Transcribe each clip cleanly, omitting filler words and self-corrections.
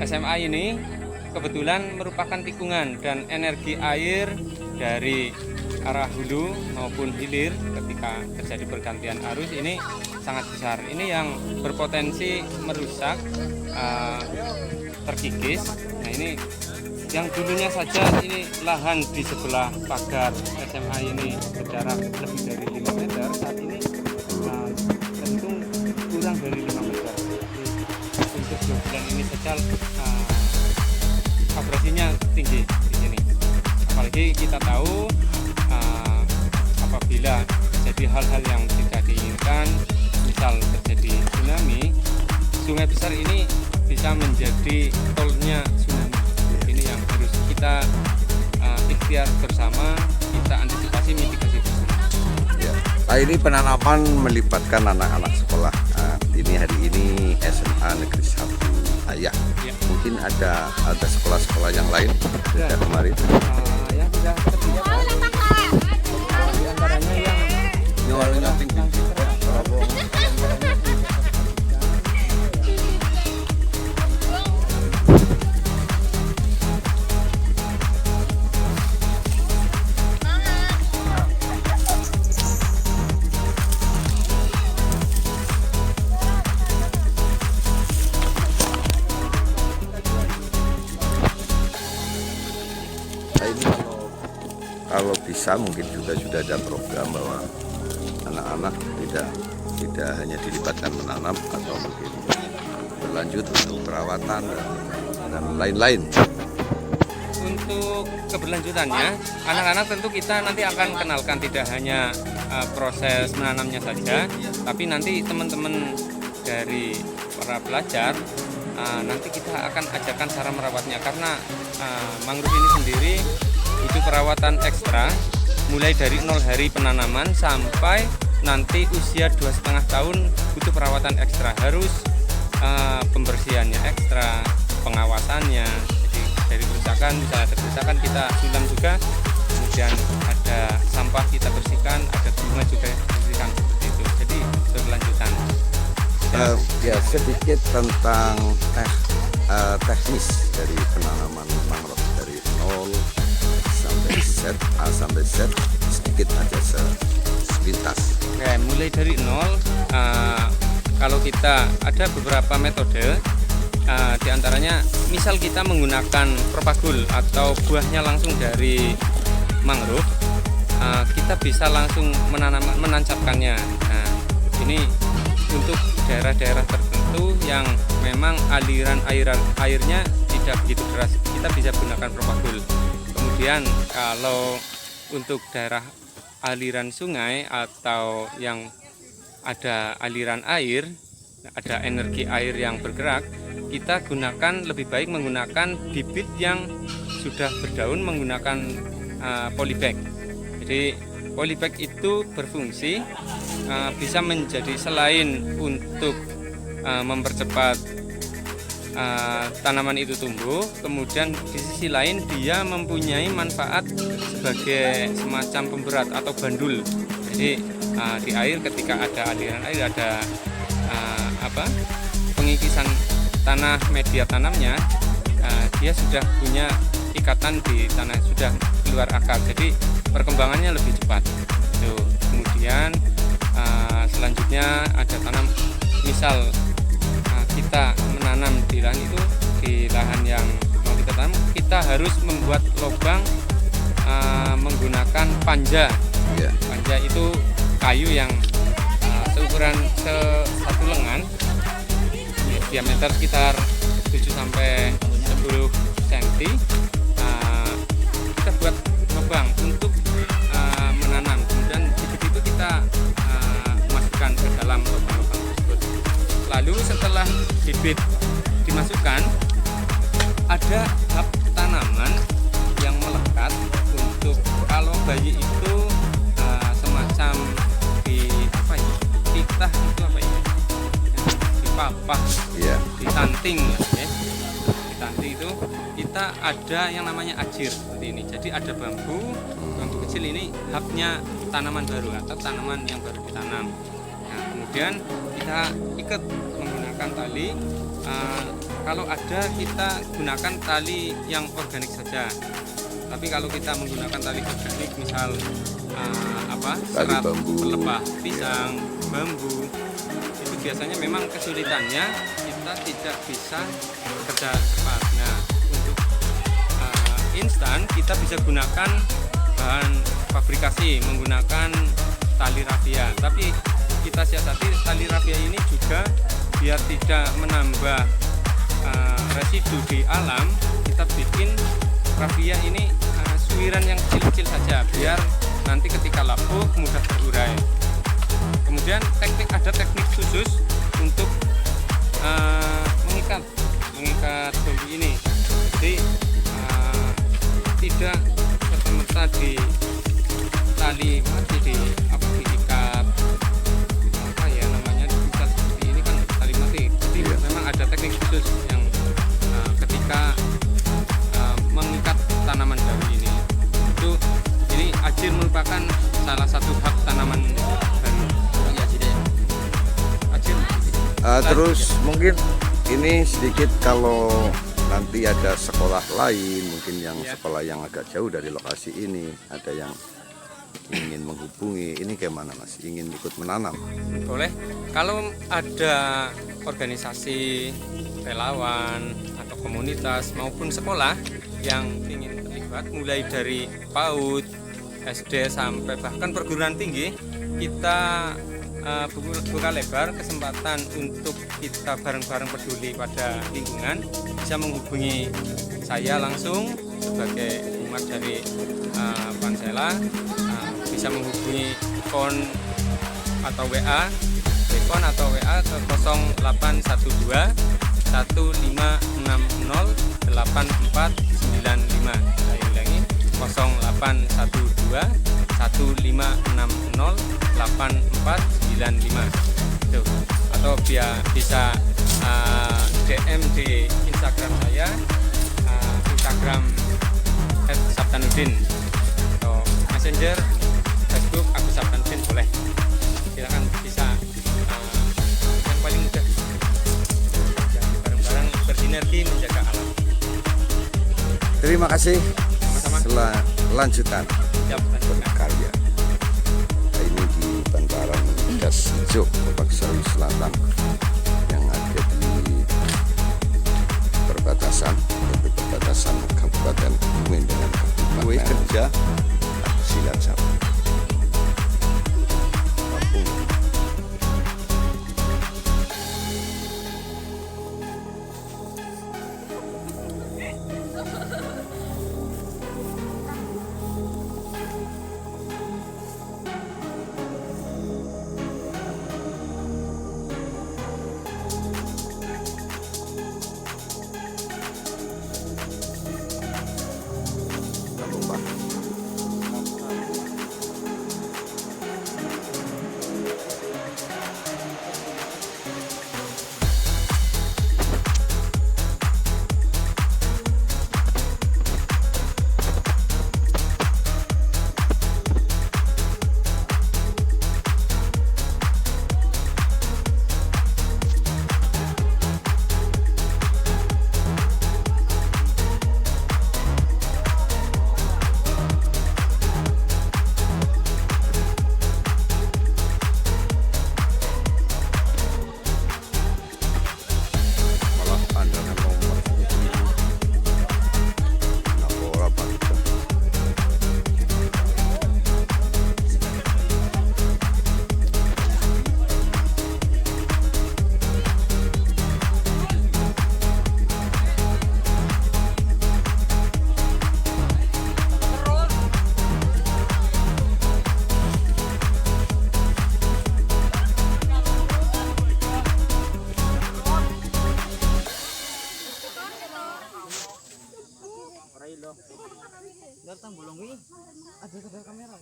SMA ini kebetulan merupakan tikungan dan energi air dari arah hulu maupun hilir ketika terjadi pergantian arus ini sangat besar. Ini yang berpotensi merusak, terkikis. Nah ini yang dulunya saja ini lahan di sebelah pagar SMA ini berjarak lebih dari 5 meter, saat ini tentu kurang dari 5 meter. Jadi untuk 2 bulan ini saja abrasinya tinggi di sini. Apalagi kita tahu apabila terjadi hal-hal yang tidak diinginkan, misal terjadi tsunami, sungai besar ini bisa menjadi tolnya tsunami. Ini yang harus kita ikhtiar bersama, kita antisipasi mitigasi bersama. Ya. Nah, ini penanaman melibatkan anak-anak sekolah. Ini hari ini SMA Negeri 1 Ayah. Ya. Mungkin ada sekolah-sekolah yang lain Ya. sejak kemarin. Yang sudah terlihat di antaranya yang tinggi. Nah, ini kalau bisa mungkin juga sudah ada program bahwa anak-anak tidak hanya dilibatkan menanam atau mungkin berlanjut untuk perawatan dan lain-lain. Untuk keberlanjutannya, anak-anak tentu kita nanti akan kenalkan tidak hanya proses menanamnya saja, tapi nanti teman-teman dari para pelajar nanti kita akan ajarkan cara merawatnya, karena mangrove ini sendiri butuh perawatan ekstra mulai dari 0 hari penanaman sampai nanti usia 2,5 tahun, butuh perawatan ekstra, harus pembersihannya ekstra, pengawasannya. Jadi dari kerusakan, misalnya ada kerusakan kita sulam juga, kemudian ada sampah kita bersihkan, ada bunga juga bersihkan, seperti itu. Jadi berkelanjutan. Ya sedikit tentang teknis dari penanaman mangrove dari 0 sampai Z, A sampai Z, sedikit aja sepintas. Oke, mulai dari 0, kalau kita ada beberapa metode, di antaranya misal kita menggunakan propagul atau buahnya langsung dari mangrove, kita bisa langsung menancapkannya. Nah, ini untuk daerah-daerah tertentu yang memang aliran airnya tidak begitu deras, kita bisa gunakan propagul. Kemudian kalau untuk daerah aliran sungai atau yang ada aliran air, ada energi air yang bergerak, kita gunakan, lebih baik menggunakan bibit yang sudah berdaun menggunakan polybag. Jadi polybag itu berfungsi bisa menjadi, selain untuk mempercepat tanaman itu tumbuh, kemudian di sisi lain dia mempunyai manfaat sebagai semacam pemberat atau bandul. Jadi di air ketika ada aliran air, ada pengikisan tanah media tanamnya, dia sudah punya ikatan di tanah, sudah keluar akar, jadi perkembangannya lebih cepat. Kemudian selanjutnya ada tanam, misal kita menanam di lahan itu, di lahan yang mau kita tanam, kita harus membuat lubang menggunakan panja. Ya. Panja itu kayu yang seukuran satu lengan, diameter sekitar 7-10 cm. Kita buat lubang untuk menanam, kemudian bibit itu kita masukkan ke dalam lubang-lubang tersebut. Lalu setelah bibit dimasukkan, ada hab tanaman yang melekat untuk kalau bayi itu semacam dititah itu dipapah, ditanting ya. Ditanting itu kita ada yang namanya ajir seperti ini. Jadi ada bambu kecil, ini habnya tanaman baru atau tanaman yang baru ditanam. Nah, kemudian kita ikat menggunakan tali, Kalau ada kita gunakan tali yang organik saja. Tapi kalau kita menggunakan tali organik, misal Tali serat bambu. pelepah pisang, bambu, itu biasanya memang kesulitannya kita tidak bisa bekerja cepat. Nah, untuk instan kita bisa gunakan bahan fabrikasi menggunakan tali rafia. Tapi kita siasati tali rafia ini juga biar tidak menambah residu di alam, kita bikin rafia ini suiran yang kecil-kecil saja biar nanti ketika lapuk mudah terurai. Kemudian ada teknik khusus untuk mengikat bambu ini. Jadi tidak serta-merta di tali masih diikat diikat seperti ini kan tali mati. Jadi memang ada teknik khusus yang ketika mengikat tanaman baru ini. Ini ajir merupakan salah satu hak tanaman baru. Ajir. Terus mungkin ini sedikit kalau nanti ada sekolah lain, mungkin yang sekolah yang agak jauh dari lokasi ini, ada yang ingin menghubungi, ini gimana Mas? Ingin ikut menanam? Boleh. Kalau ada organisasi relawan atau komunitas maupun sekolah yang ingin terlibat, mulai dari PAUD, SD sampai bahkan perguruan tinggi, kita buka lebar kesempatan untuk kita bareng-bareng peduli pada lingkungan. Bisa menghubungi saya langsung sebagai umat dari Pansela, bisa menghubungi phone atau WA, telepon atau WA ke 0812 1560 8495. Saya ulangi 0812 1560 8495. Atau bisa DM di Instagram saya, Instagram @sabtanudin, atau Messenger Facebook aku Sabtanudin, boleh. Silakan, bisa yang paling mudah. Bareng-bareng bersinergi menjaga alam. Terima kasih. Sama-sama. Lanjutan berkarya. Ini di bantaran Das Hijau, Paksari Selatan, yang ada di perbatasan Kabupaten Kebumen dengan Kabupaten Kerja Cilacap. Kampung. Datang bolong wi. Ada kamera.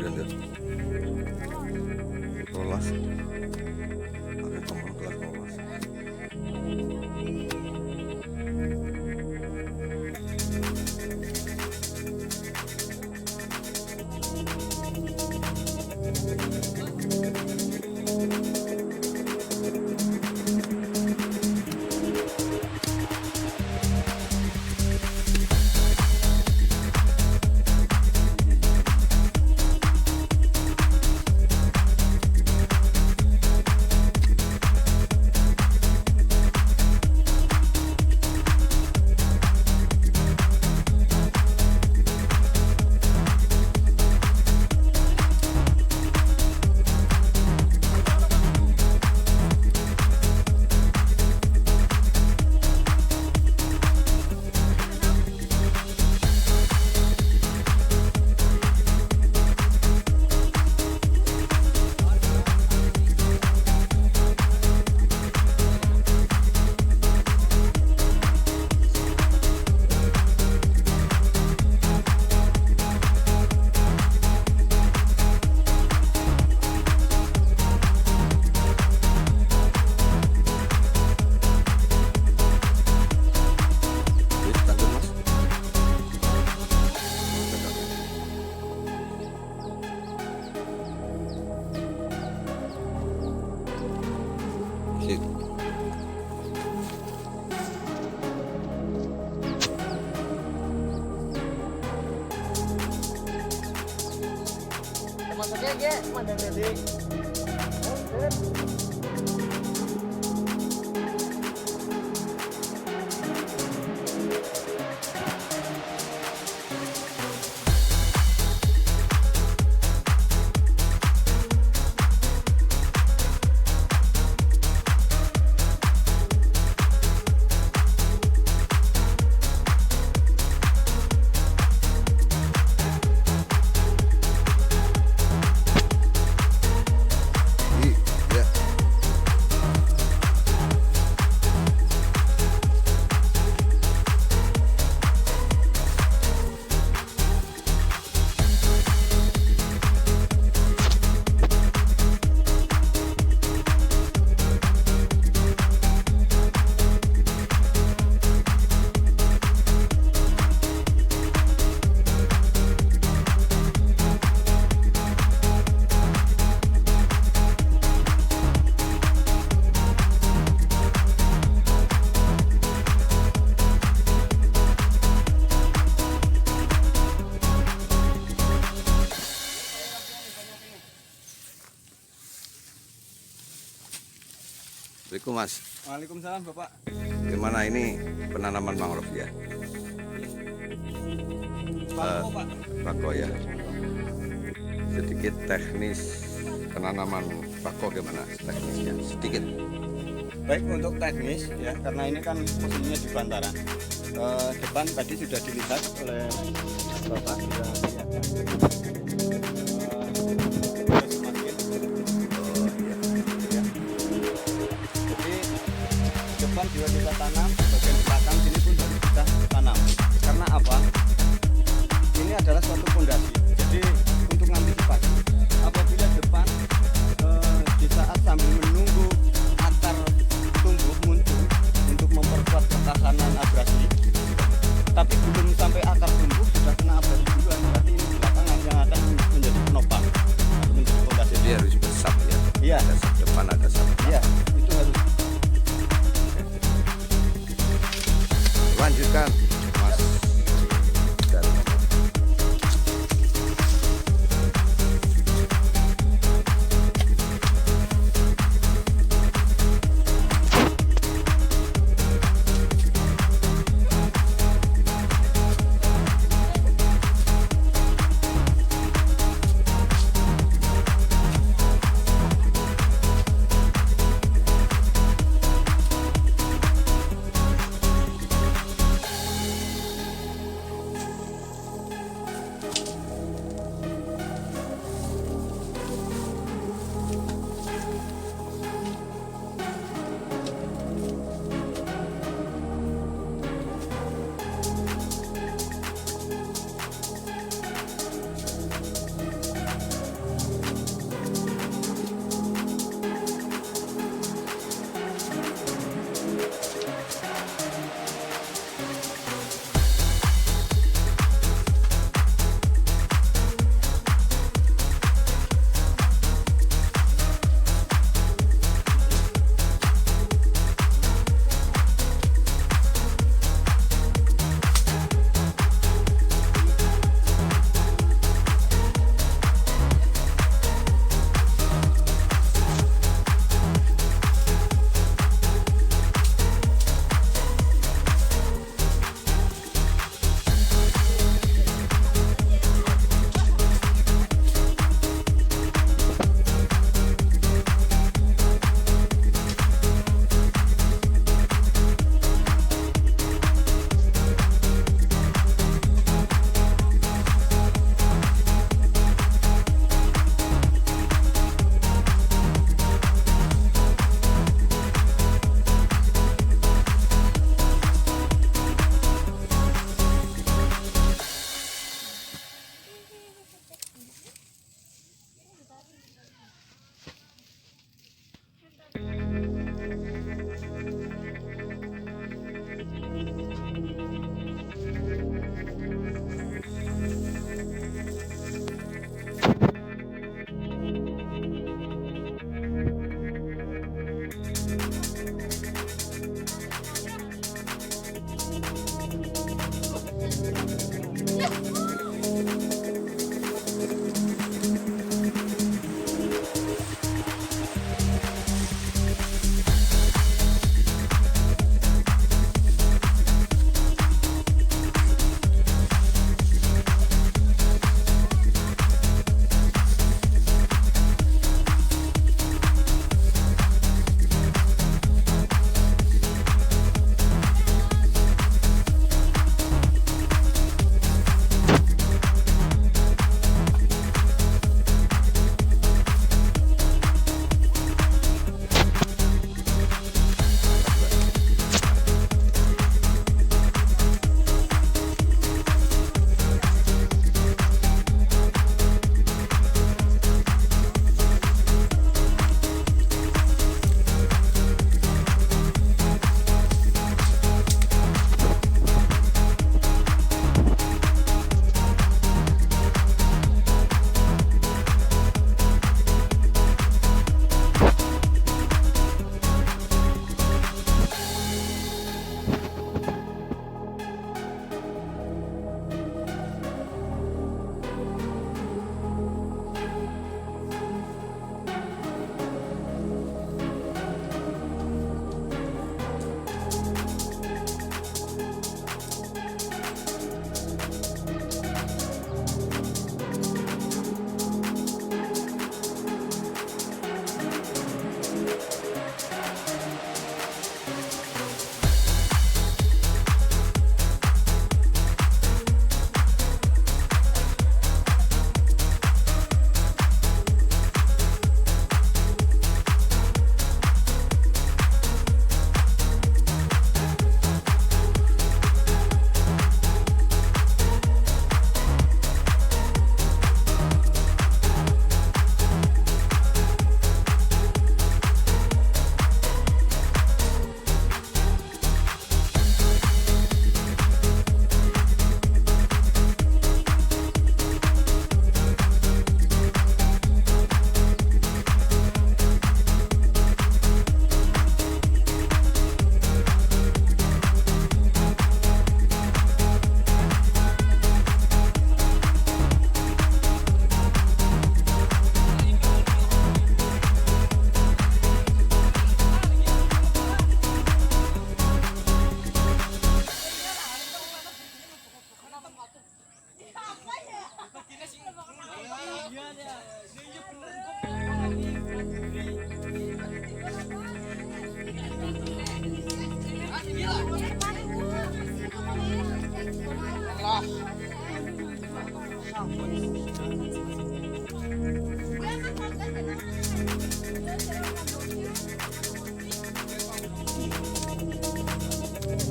pira tuh? Rolas. Oke, tombol kelas rolas. Sip. Masuknya ge, mana tadi? Ya. Assalamualaikum Mas. Waalaikumsalam Bapak. Gimana ini penanaman mangrove ya? Pak. Bako ya. Sedikit teknis penanaman bako gimana teknisnya? Sedikit. Baik, untuk teknis ya, karena ini kan posisinya di bantaran. Depan tadi sudah dilihat oleh Bapak, sudah kelihatan. Sudah semakin Oh iya. ya. Jadi depan juga kita tanam, bagian belakang sini pun harus kita tanam. Karena apa? Ini adalah suatu fondasi. Jadi untuk antisipasi apabila depan di saat sambil menunggu akar tumbuh muncul untuk memperkuat ketahanan abrasi, tapi belum sampai akar tumbuh sudah kena abrasi duluan, berarti ini belakang yang akan menjadi penopang atau menjadi fondasi. Jadi harus besar ya. Iya, Ada sap depan, ada sap belakang. iya, itu harus. Lanjutkan Mas.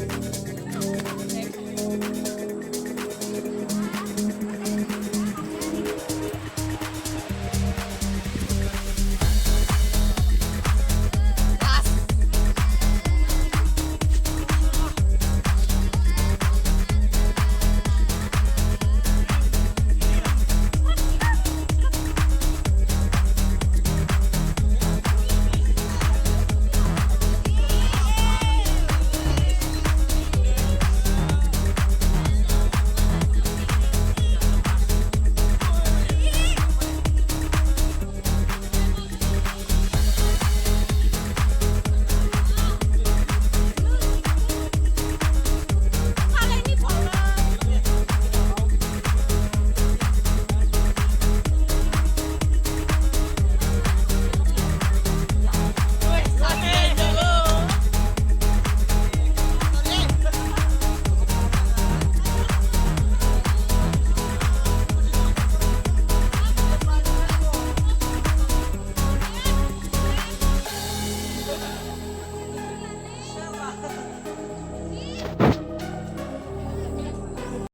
Oke.